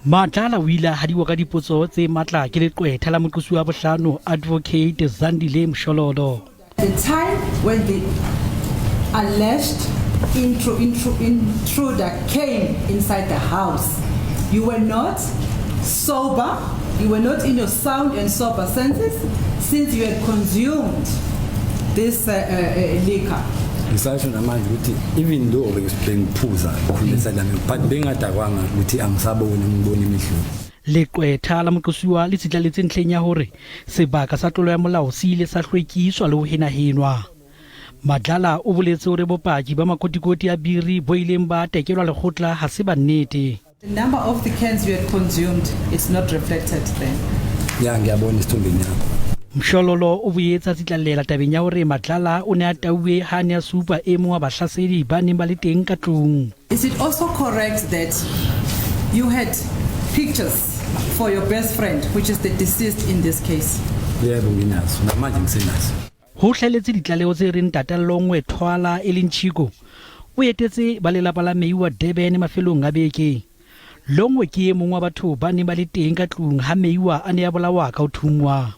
Madlala o ile ha diwa ka dipotso tse matla ke Leqwetha la moqosuwa bohlano Moadvokate Zandile Mshololo. The time when the alleged intruder came inside the house, you were not sober, you were not in your sound and sober senses since you had consumed this liquor. Even though I was playing Puza, but being at Awanga with the Angsabo and Boni Mishu. Leqwetha la moqosuwa le tsitlaletse ntlheng ya hore sebaka sa tlolo ya molao se ile sa hlwekiswa le ho henahenwa. Madlala o boletse hore bopaki ba makotikoti a biri bo ileng ba tekelwa lekgotla ha se bannete. The number of the cans you had consumed is not reflected there. Yeah, ngiyabona isithombeni yakho. Mshololo o boetsa tsitlallela tabeng ya hore Madlala o ne a tauwe ha ne a supa e mong wa bahlasedi ba neng ba le teng ka tlung. Is it also correct that you had pictures for your best friend, which is the deceased in this case? Yeah, nginazo namanje ngisenazo. Ho hleletse ditlaleo tse reng tatallongwe thwala e leng Chiko o etetse ba lelapa la Meyiwa Durban mafelong a beke. Longwe ke e mong wa batho ba neng ba le teng ka tlung ha Meyiwa a ne a bolawa ka ho thungwa.